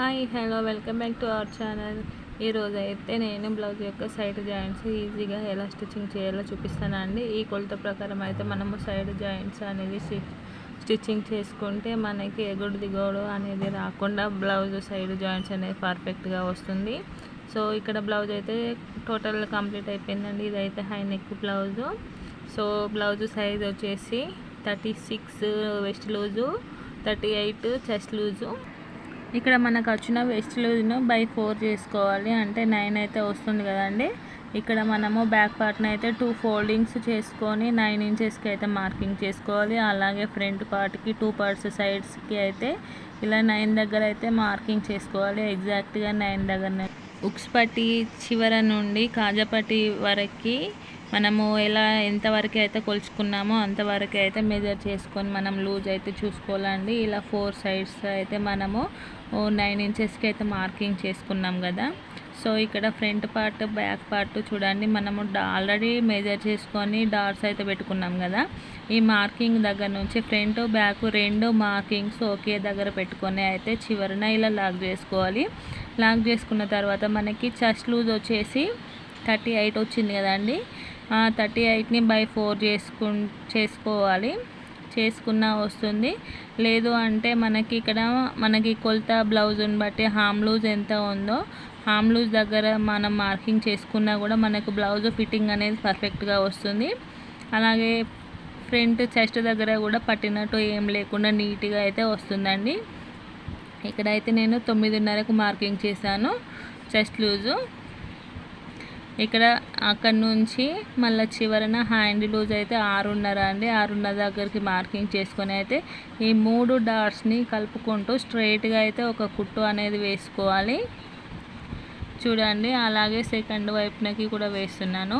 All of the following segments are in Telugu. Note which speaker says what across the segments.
Speaker 1: Hi hello welcome back to our channel. ఈరోజు అయితే నేను బ్లౌజ్ యొక్క సైడ్ జాయింట్స్ ఈజీగా ఎలా స్టిచ్చింగ్ చేయాలో చూపిస్తానండి. ఈ కొలత ప్రకారం అయితే మనము సైడ్ జాయింట్స్ అనేది స్టిచ్చింగ్ చేసుకుంటే మనకి ఎగుడు దిగుడు అనేది రాకుండా బ్లౌజ్ సైడ్ జాయింట్స్ అనేది పర్ఫెక్ట్గా వస్తుంది. సో ఇక్కడ బ్లౌజ్ అయితే టోటల్ కంప్లీట్ అయిపోయిందండి. ఇదైతే high neck blouse. So blouse size వచ్చేసి 36 వెస్ట్ లూజు, 38 చెస్ట్ లూజు. ఇక్కడ మనకు వచ్చిన వెస్ట్ లూజ్ను బై 4 చేసుకోవాలి, అంటే 9 అయితే వస్తుంది కదండి. ఇక్కడ మనము బ్యాక్ పార్ట్ని అయితే 2 ఫోల్డింగ్స్ చేసుకొని 9 ఇంచెస్కి అయితే మార్కింగ్ చేసుకోవాలి. అలాగే ఫ్రంట్ పార్ట్కి 2 పార్ట్స్ సైడ్స్కి అయితే ఇలా 9 దగ్గర అయితే మార్కింగ్ చేసుకోవాలి. ఎగ్జాక్ట్గా 9 దగ్గర ఉక్స్ పట్టి చివర నుండి కాజాపట్టి వరకు మనము ఎంతవరకు అయితే కొలుచుకున్నామో అంతవరకు అయితే మెజర్ చేసుకొని మనం లూజ్ అయితే చూసుకోవాలండి. ఇలా 4 సైడ్స్ అయితే మనము 9 ఇంచెస్కి అయితే మార్కింగ్ చేసుకున్నాం కదా. సో ఇక్కడ ఫ్రంట్ పార్ట్ బ్యాక్ పార్ట్ చూడండి, మనము ఆల్రెడీ మెజర్ చేసుకొని డాట్స్ అయితే పెట్టుకున్నాం కదా. ఈ మార్కింగ్ దగ్గర నుంచి ఫ్రంట్ బ్యాక్ 2 మార్కింగ్స్ ఒకే దగ్గర పెట్టుకొని అయితే చివరన ఇలా లాక్ చేసుకోవాలి. లాక్ చేసుకున్న తర్వాత మనకి చెస్ట్ లూజ్ వచ్చేసి 38 వచ్చింది కదండి. 38ని బై 4 చేసుకోవాలి. చేసుకున్న వస్తుంది. లేదు అంటే మనకి కొలత బ్లౌజ్ని బట్టి హామ్ లూజ్ ఎంత ఉందో హామ్ లూజ్ దగ్గర మనం మార్కింగ్ చేసుకున్నా కూడా మనకు బ్లౌజ్ ఫిట్టింగ్ అనేది పర్ఫెక్ట్గా వస్తుంది. అలాగే ఫ్రంట్ చెస్ట్ దగ్గర కూడా పట్టినట్టు ఏం లేకుండా నీట్గా అయితే వస్తుందండి. ఇక్కడైతే నేను 9:30కు మార్కింగ్ చేశాను చెస్ట్ లూజు. ఇక్కడ అక్కడ నుంచి మళ్ళీ చివరన హ్యాండ్ లూజ్ అయితే 6:30 అండి. 6:30 దగ్గరికి మార్కింగ్ చేసుకొని అయితే ఈ 3 డాట్స్ని కలుపుకుంటూ స్ట్రైట్గా అయితే ఒక కుట్టు అనేది వేసుకోవాలి. చూడండి, అలాగే సెకండ్ వైపునకి కూడా వేస్తున్నాను.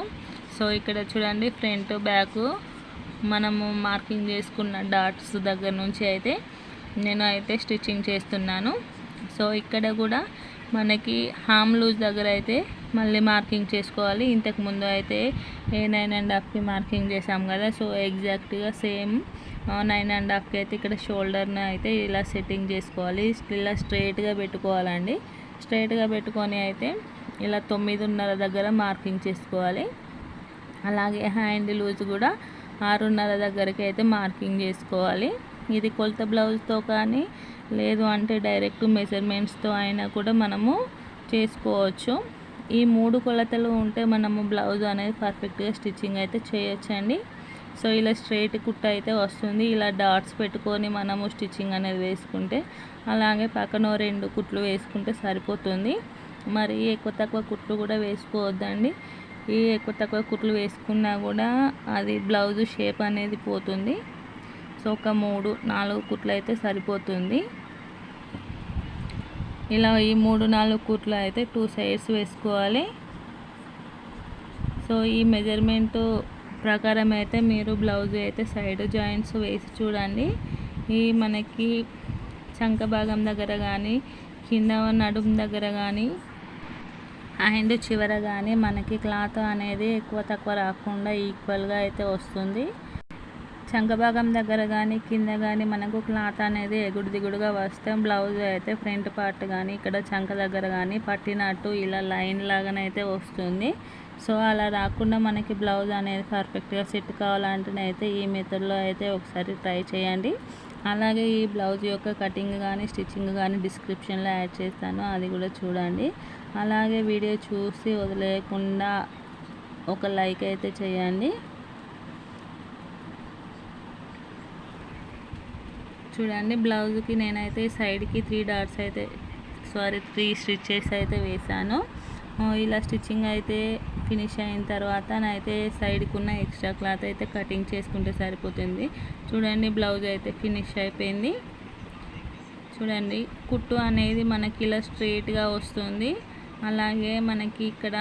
Speaker 1: సో ఇక్కడ చూడండి, ఫ్రంట్ బ్యాక్ మనము మార్కింగ్ చేసుకున్న డాట్స్ దగ్గర నుంచి అయితే నేను అయితే స్టిచ్చింగ్ చేస్తున్నాను. సో ఇక్కడ కూడా మనకి హామ్ లూజ్ దగ్గర అయితే మళ్ళీ మార్కింగ్ చేసుకోవాలి. ఇంతకుముందు అయితే 9.5కి మార్కింగ్ చేసాం కదా. సో ఎగ్జాక్ట్గా సేమ్ 9.5కి అయితే ఇక్కడ షోల్డర్ని అయితే ఇలా సెట్టింగ్ చేసుకోవాలి. ఇలా స్ట్రైట్గా పెట్టుకోవాలండి. స్ట్రైట్గా పెట్టుకొని అయితే ఇలా 9:30 దగ్గర మార్కింగ్ చేసుకోవాలి. అలాగే హ్యాండ్ లూజ్ కూడా 6:30 దగ్గరికి అయితే మార్కింగ్ చేసుకోవాలి. ఇది కొలత బ్లౌజ్తో కానీ లేదు అంటే డైరెక్ట్ మెజర్మెంట్స్తో అయినా కూడా మనము చేసుకోవచ్చు. ఈ 3 కొలతలు ఉంటే మనము బ్లౌజ్ అనేది పర్ఫెక్ట్గా స్టిచ్చింగ్ అయితే చేయొచ్చండి. సో ఇలా స్ట్రైట్ కుట్ట అయితే వస్తుంది. ఇలా డాట్స్ పెట్టుకొని మనము స్టిచ్చింగ్ అనేది వేసుకుంటే, అలాగే పక్కన 2 కుట్లు వేసుకుంటే సరిపోతుంది. మరి ఎక్కువ తక్కువ కుట్లు కూడా వేసుకోవద్దండి. ఈ ఎక్కువ తక్కువ కుట్లు వేసుకున్నా కూడా అది బ్లౌజ్ షేప్ అనేది పోతుంది. సో ఒక 3-4 కుట్లు అయితే సరిపోతుంది. ఇలా ఈ 3-4 కుట్లు అయితే 2 సైడ్స్ వేసుకోవాలి. సో ఈ మెజర్మెంట్ ప్రకారం అయితే మీరు బ్లౌజ్ అయితే సైడ్ జాయింట్స్ వేసి చూడండి. ఈ మనకి చంక భాగం దగ్గర కానీ కింద నడుము దగ్గర కానీ హ్యాండ్ చివర కానీ మనకి క్లాత్ అనేది ఎక్కువ తక్కువ రాకుండా ఈక్వల్గా అయితే వస్తుంది. చంక భాగం దగ్గర కానీ కింద కానీ మనకు క్లాత్ అనేది ఎగుడు దిగుడుగా వస్తే బ్లౌజ్ అయితే ఫ్రంట్ పార్ట్ కానీ ఇక్కడ చంక దగ్గర కానీ పట్టినట్టు ఇలా లైన్ లాగానైతే వస్తుంది. సో అలా రాకుండా మనకి బ్లౌజ్ అనేది పర్ఫెక్ట్గా సెట్ కావాలంటే అయితే ఈ మెథడ్లో అయితే ఒకసారి ట్రై చేయండి. అలాగే ఈ బ్లౌజ్ యొక్క కటింగ్ కానీ స్టిచ్చింగ్ కానీ డిస్క్రిప్షన్లో యాడ్ చేస్తాను, అది కూడా చూడండి. అలాగే వీడియో చూసి వదిలేయకుండా ఒక లైక్ అయితే చేయండి. చూడండి, బ్లౌజ్కి నేనైతే సైడ్కి 3 స్టిచెస్ అయితే వేసాను. ఇలా స్టిచ్చింగ్ అయితే ఫినిష్ అయిన తర్వాత నైతే సైడ్కి ఉన్న ఎక్స్ట్రా క్లాత్ అయితే కటింగ్ చేసుకుంటే సరిపోతుంది. చూడండి, బ్లౌజ్ అయితే ఫినిష్ అయిపోయింది. చూడండి, కుట్టు అనేది మనకి ఇలా స్ట్రైట్గా వస్తుంది. అలాగే మనకి ఇక్కడ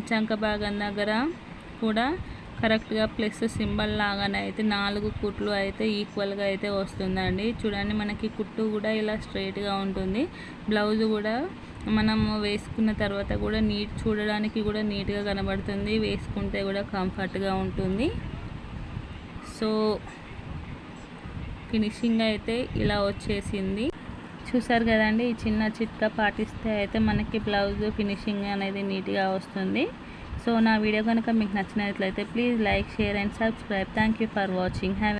Speaker 1: చంక భాగం దగ్గర కూడా కరెక్ట్గా ప్లస్ సింబల్ లాగానే అయితే 4 కుట్లు అయితే ఈక్వల్గా అయితే వస్తుందండి. చూడండి, మనకి కుట్టు కూడా ఇలా స్ట్రైట్గా ఉంటుంది. బ్లౌజ్ కూడా మనము వేసుకున్న తర్వాత కూడా చూడడానికి కూడా నీట్గా కనబడుతుంది. వేసుకుంటే కూడా కంఫర్ట్గా ఉంటుంది. సో ఫినిషింగ్ అయితే ఇలా వచ్చేసింది. చూసారు కదండి, ఈ చిన్న చిట్కా పాటిస్తే అయితే మనకి బ్లౌజ్ ఫినిషింగ్ అనేది నీట్గా వస్తుంది. సో నా వీడియో కనుక మీకు నచ్చినట్లయితే please like, share and subscribe. Thank you for watching. Have